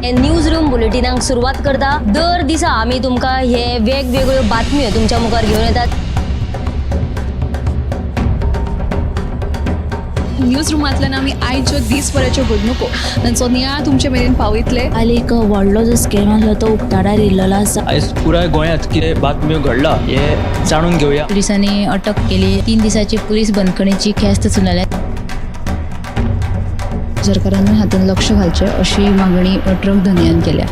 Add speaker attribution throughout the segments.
Speaker 1: News room बुलेटिनाक सुरुवात करता। दर दिसा आम्ही तुमका हे वेगवेगळ्यो बातम्यो तुमच्या मुखार घेऊन येतात।
Speaker 2: न्यूज रूमांतल्यान आमी आयच्यो दिसभराच्यो घडणुको तांचो नियाळ तुमचे मेरेन पावयतले।
Speaker 3: आली एक व्हडलो जो स्कॅम आसलो तो उक्ताडार येयल्लो आसा।
Speaker 4: आयज पुराय गोंयांत कितें बातम्यो घडला हे जाणून घेवया।
Speaker 3: पुलिसांनी अटक केली। 3 दिसाची पुलीस बंदखणीची ख्यास्त चलयल्या।
Speaker 2: सरकारान हातूंत लक्ष घालचें अशी मागणी ट्रक धन्यान केल्या।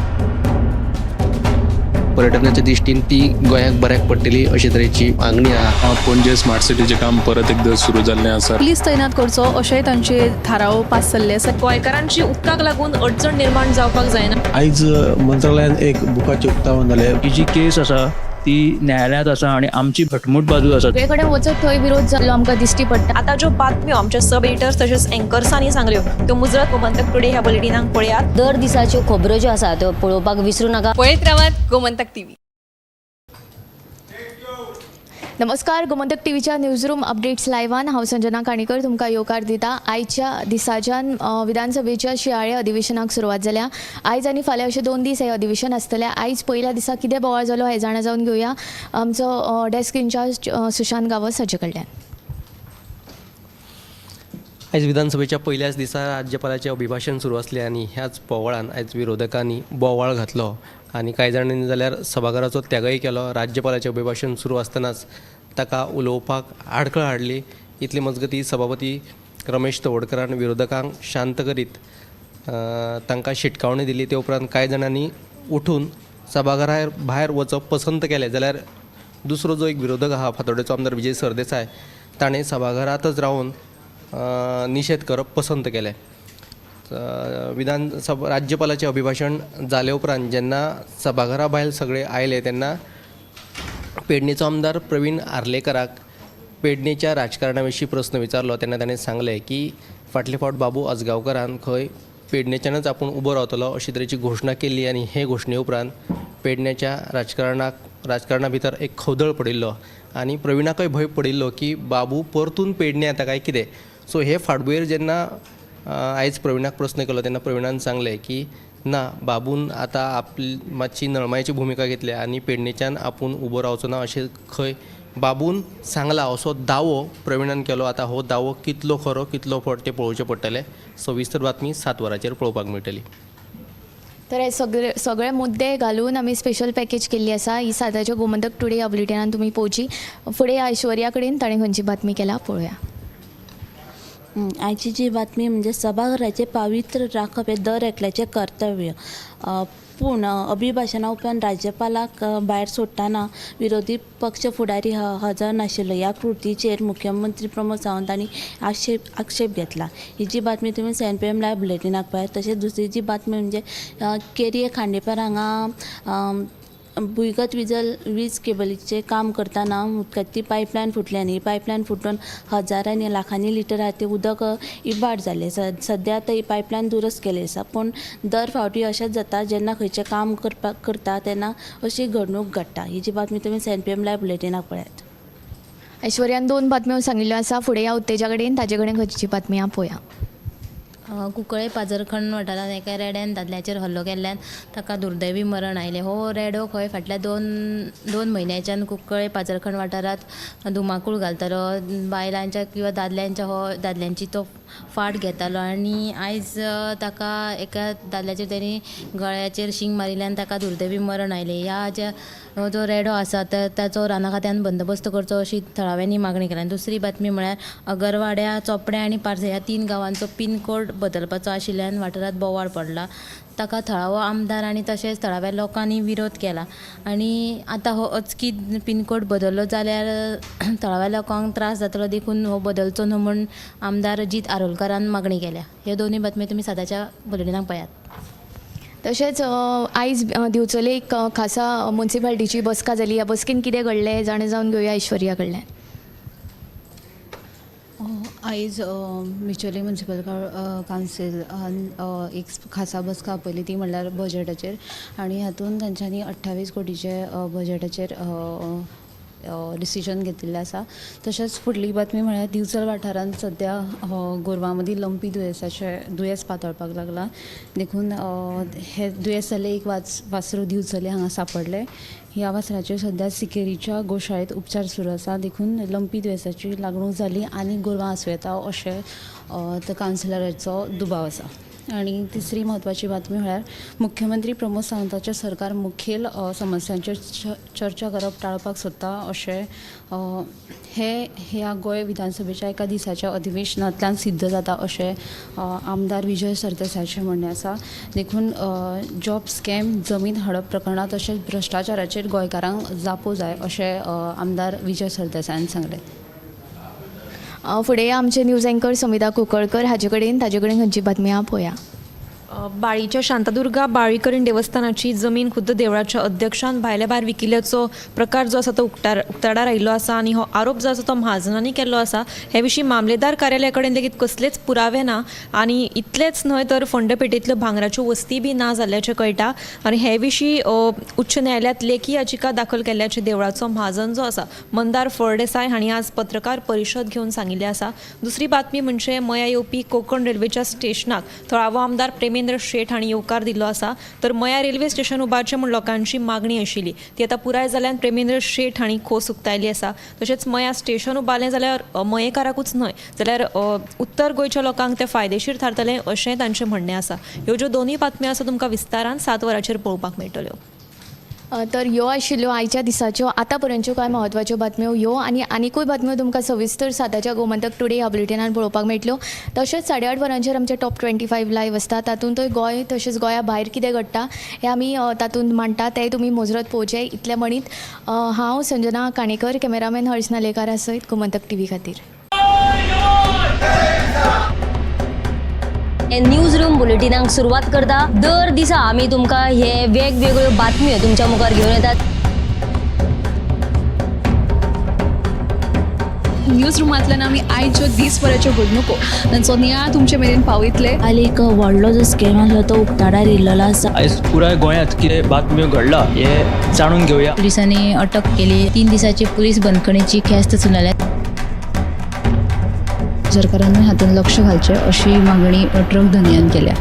Speaker 5: पर्यटनाच्या दृश्टीन ती गोंयाक बऱ्याक पडटली अशे तरेची मागणी आहा।
Speaker 6: पणजे स्मार्ट सिटीचें काम परत एकदा सुरू जाल्लें आसा।
Speaker 2: पुलीस तैनात करचो अशेंय तांचे थाराव पास जाल्ले आसा।
Speaker 7: गोंयकारांची उदकाक लागून अडचण निर्माण जावपाक जायना।
Speaker 8: आयज मंत्रालयान एक बुकाचें उक्तावण जालें।
Speaker 4: ही जी केस आसा ती न्यायालयांत आसा आणि आमची घटमूट बाजू आसा।
Speaker 2: सगळे कडेन वचत थंय विरोध जाल्लो आमकां दिश्टी पडटा।
Speaker 7: आता ज्यो बातम्यो आमच्या सब एडिटर्स तशेंच अँकर्सांनी सांगल्यो त्यो मुजरत गोमंतक टुडे ह्या बुलेटिनाक पळयात।
Speaker 1: दर दिसाच्यो खबरो ज्यो आसा त्यो पळोवपाक विसरू नका।
Speaker 7: पळयत रावात गोमंतक टीव्ही।
Speaker 2: नमस्कार, गोमंतक टीव्हीच्या न्यूज रूम अपडेट्स लायव्हान हांव संजना काणीकर तुमकां येवकार दिता। आयच्या दिसाच्यान विधानसभेच्या शियाळे अधिवेशनाक सुरवात जाल्या। आयज आनी फाल्यां अशे 2 दीस हे अधिवेशन आसतलें। आयज पयल्या दिसा कितें बोवाळ जालो हें जाणा जावन घेवया आमचो डेस्क इंचार्ज सुशांत गावस हाचे कडल्यान।
Speaker 5: आयज विधानसभेच्या पहिल्याच दिसा राज्यपालाचें अभिभाशण सुरू आसलें आनी ह्याच बोवाळान आयज विरोधकांनी बोवाळ घातलो आनी कांय जाणांनी जाल्यार सभाघराचो त्यागय केलो। राज्यपालाचें अभिभाशण सुरू आसतनाच ताका उलोवपाक आडखळ हाडली। इतले मजगती सभापती रमेश तवडकरान विरोधकांक शांत करीत तांकां शिटकावणी दिली। ते उपरांत कांय जाणांनी उठून सभाघरा भायर वचप पसंत केलें जाल्यार दुसरो जो एक विरोधक आहा फातोड्डेचो आमदार विजय सरदेसाय ताणें सभाघरांतच रावन निशेध करप पसंत केलें। राज्यपालाचें अभिभाशण जाले उपरांत जेन्ना सभाघरा भायर सगळे आयले तेन्ना पेडणेचो आमदार प्रवीण आर्लेकराक पेडणेच्या राजकारणा विशीं प्रस्न विचारलो तेन्ना ताणें सांगलें की फाटले फावट बाबू आजगांवकरान खंय पेडणेच्यानच आपूण उबो रावतलो अशी तरेची घोशणा केल्ली आनी हे घोशणे उपरांत पेडणेच्या राजकारणा भितर एक खवदळ पडिल्लो आनी प्रवीणाकय भंय पडिल्लो की बाबू परतून पेडणे येता काय कितें। सो हे फाटभुंयेर जेन्ना आयज प्रवीणाक प्रस्न केलो तेन्ना प्रवीणान सांगलें की ना, बाबून आतां आपली मातशी नळमायेची भुमिका घेतल्या आनी पेडणेच्यान आपूण उबो रावचो ना अशें खंय बाबून सांगला असो दावो प्रवीणान केलो। आतां हो दावो कितलो खरो कितलो फट तें पळोवचें पडटलें। सविस्तर बातमी 7 वरांचेर पळोवपाक मेळटली।
Speaker 2: तर हे सगळे मुद्दे घालून आमी स्पेशल पॅकेज केल्ली आसा। ही साताच्या गोमंतक टुडे ह्या बुलेटिनान तुमी पळोवची। फुडें ऐश्वर्या कडेन ताणें खंयची बातमी केला पळोवया।
Speaker 3: आयची जी बातमी म्हणजे सभाघराचें पावित्र राखप हें दर एकल्याचें कर्तव्य। पूण अभिभाशणा उपरांत राज्यपालाक भायर सोडटाना विरोधी पक्ष फुडारी हजर नाशिल्लो ह्या कृतीचेर मुख्यमंत्री प्रमोद सावंत हांणी आक्षेप घेतला। ही जी बातमी तुमी CNPM लायव्ह बुलेटिनाक पळयात। तशेंच दुसरी जी बातमी म्हणजे केरये खांडेपार हांगा भुंयगत वीज केबलीचें काम करतना उदकाची पायपलायन फुटली आनी ही पायपलायन फुटून हजारांनी लाखांनी लिटर तें उदक इबाड जालें। सद्या आतां ही पायपलायन दुरुस्त केली आसा। पूण दर फावटी अशेंच जाता जेन्ना खंयचें काम करता तेन्ना अशी घडणूक घडटा। ही जी बातमी तुमी CNPM लायव्ह बुलेटिनाक पळयात।
Speaker 2: ऐश्वर्यान 2 बातम्यो सांगिल्ल्यो आसा। फुडें या उत्तेजा कडेन ताजे कडेन खंयची बातमी हा पळोवया।
Speaker 3: कुंकळे पाजरखंड वाठारांत एका रेड्यान दादल्याचेर हल्लो केल्ल्यान ताका दुर्दैवी मरण आयलें। हो रेडो खंय फाटल्या दोन म्हयन्याच्यान कुंकळे पाजरखंड वाठारांत धुमाकूळ घालतालो। बायलांच्या किंवा दादल्यांची तो फाट घेतालो आनी आयज ताका एका दादल्याचेर तेणी गळ्याचेर शींग मारिल्ल्यान ताका दुर्दैवी मरण आयलें। ह्या जो रेडो आसा ताचो राना खात्यान बंदोबस्त करचो अशी थळाव्यांनी मागणी केल्या। दुसरी बातमी म्हळ्यार अगरवाड्या, चोपड्या आनी पार्से ह्या 3 गांवांचो पिनकोड बदलपाचो आशिल्ल्यान वाठारांत बोवाळ पडला। ताका थळावो आमदार आनी तशेंच थळाव्या लोकांनी विरोध केला आनी आतां हो अचकीत पिनकोड बदललो जाल्यार थळाव्या लोकांक त्रास जातलो देखून हो बदलचो न्हू म्हूण आमदार अजीत आरोलकरान मागणी केल्या। ह्यो दोनूय बातम्यो तुमी सदाच्या बुलेटिनाक पळयात।
Speaker 2: तशेंच आयज दिवचले खासा म्युन्सिपालिटीची बसका जाली। ह्या बसकेन कितें घडलें जाणा जावन घेवया ऐश्वर्या कडल्यान।
Speaker 9: आयज बिचोली म्युन्सिपल कावन्सील एक खासा बसका आपयली ती म्हणल्यार बजेटाचेर आनी हातूंत तांच्यांनी 28 कोटीचे बजेटाचेर डिसिजन घेतिल्लें आसा. तशेंच फुडली बातमी म्हळ्यार दिवचल वाठारांत सद्या गोरवां मदीं लंपी दुयेंस पातळपाक लागला. देखून हे दुयेंस जाल्ले एक वासरू दिवचले हांगा सांपडले. ह्या वासराचेर सद्या सिकेरीच्या गोशाळेंत उपचार सुरू आसा. देखून लंपी दुयेंसाची लागणूक जाली आनी गोरवां आसूं येता अशें त्या कावन्सिलराचो दुबाव आसा. आणि तिसरी म्हत्वाची बातमी म्हळ्यार मुख्यमंत्री प्रमोद सावंताचें सरकार मुखेल समस्यांचेर चर्चा करप टाळपाक सोदता अशें ह्या गोंय विधानसभेच्या एका दिसाच्या अधिवेशनांतल्यान सिद्ध जाता अशें आमदार विजय सरदेसायाचें म्हणणें आसा. देखून जॉब स्कॅम जमीन हडप प्रकरणां तशेंच भ्रश्टाचाराचेर गोंयकारांक जापो जाय अशें आमदार विजय सरदेसायान सांगलें.
Speaker 2: फुडें आमचे न्यूज एंकर समिता कुंकळकर हाजे कडेन खंयची बातमी आहा पळोवया.
Speaker 7: बाळीच्या शांतादुर्गा बाळीकरण देवस्थानाची जमीन खुद्द देवळाच्या अध्यक्षान भायल्या भायर विकिल्ल्याचो प्रकार जो आसा तो उक्ताडार आयिल्लो आसा आनी हो आरोप जो आसा तो महाजनांनी केल्लो आसा. हे विशीं मामलेदार कार्यालया कडेन लेगीत कसलेच पुरावे ना आनी इतलेंच न्हय तर फोंडपेटींतल्यो भांगराच्यो वस्ती बी ना जाल्ल्याचें कळटा. आनी हे विशीं उच्च न्यायालयात लेखी याचिका दाखल केल्ल्याचे देवळाचो महाजन जो आसा मंदार फळदेसाय हांणी आज पत्रकार परिशद घेवन सांगिल्लें आसा. दुसरी बातमी म्हणजे मया येवपी कोंकण रेल्वेच्या स्टेशनाक थळावो आमदार प्रेमेंद्र शेठ हांणी येवकार दिल्लो आसा. तर मया रेल्वे स्टेशन उबारचें म्हूण लोकांची मागणी आशिल्ली ती आतां पुराय जाल्ल्यान प्रेमेंद्र शेठ हांणी खोस उक्तायली आसा. तशेंच मया स्टेशन उबारलें जाल्यार मयेकाराकूच न्हय जाल्यार उत्तर गोंयच्या लोकांक तें फायदेशीर थारतलें अशेंय तांचें म्हणणें आसा. ह्यो ज्यो दोनूय बातम्यो आसा तुमकां विस्तारान 7 वरांचेर पळोवपाक मेळटल्यो.
Speaker 2: तर ह्यो आशिल्ल्यो आयच्या दिसाच्यो आतां पर्यंतच्यो कांय म्हत्वाच्यो बातम्यो ह्यो आनी आनीकूय बातम्यो तुमकां सविस्तर 7 गोमंतक टुडे ह्या बुलेटिनान पळोवपाक मेळटल्यो. तशेंच 8:30 वरांचेर आमचे टॉप 25 लायव्ह आसता. तातूंतय गोंय तशेंच गोंया भायर कितें घडटा हें आमी तातूंत मांडटा तें तुमी मोजरत पळोवचें. इतलें म्हणीत हांव संजना काणेकर, कॅमेरामॅन हर्ष नालेकारा सयत गोमंतक TV खातीर.
Speaker 1: न्यूज रूम बुलेटिनाक सुरवात करता. दर दिसा आमी तुमकां हे वेगवेगळ्यो बातम्यो तुमच्या मुखार घेवन येतात.
Speaker 10: न्यूज रुमांतल्यान आमी आयच्यो दिसभराच्यो घडणुको तांचो नियाळ तुमचे मेरेन पावयतले.
Speaker 3: आनी एक व्हडलो जो स्कॅम आसलो तो उक्ताडार येयल्लो आसा.
Speaker 4: आयज पुराय गोंयांत कितें बातम्यो घडला हे जाणून घेवया.
Speaker 3: पुलिसांनी अटक केली. 3 दिसाची पुलीस बंदखणीची ख्यास्त चलयल्या. सरकारान हातूंत लक्ष घालचें अशी मागणी ट्रक धनियान केल्या.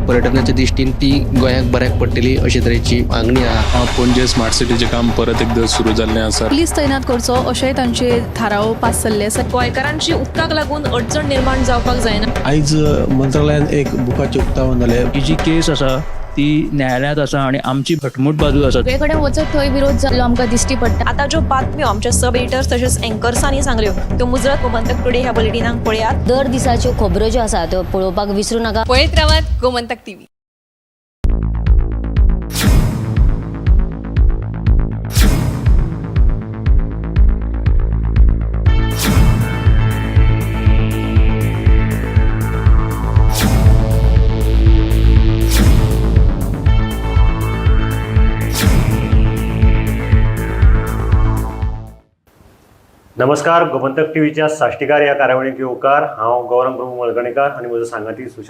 Speaker 5: पर्यटनाच्या दिश्टीन ती गोंयाक बऱ्याक पडटली अशे तरेची मागणी आहा.
Speaker 6: पणजे स्मार्ट सिटीचें काम परत एकदा सुरू जाल्लें आसा.
Speaker 10: पुलीस तैनात करचो अशेंय तांचे थाराव पास जाल्ले आसा.
Speaker 7: गोंयकारांची उदकाक लागून अडचण निर्माण जावपाक जायना.
Speaker 8: आयज मंत्रालयान एक बुकाचें उक्तावण जालें.
Speaker 4: ही जी केस आसा ती न्यायालयांत आसा आनी आमची घटमूट बाजू आसा.
Speaker 2: सगळे कडेन वचत थंय विरोध जाल्लो आमकां दिश्टी पडटा.
Speaker 7: आता ज्यो बातम्यो आमच्या सब एडिटर्स तशेंच एंकर्सांनी सांगल्यो त्यो मुजरत गोमंतक टुडे ह्या बुलेटिनाक पळयात.
Speaker 1: दर दिसाच्यो खबरो ज्यो आसा त्यो पळोवपाक विसरू नाका.
Speaker 10: पळयत रावात गोमंतक TV.
Speaker 11: नमस्कार. गोमंतक टीव्हीच्या साश्टीकार या कार्यावळीक येवकार. हांव गौरंग प्रभू मळकणेकार आनी म्हजो सांगाती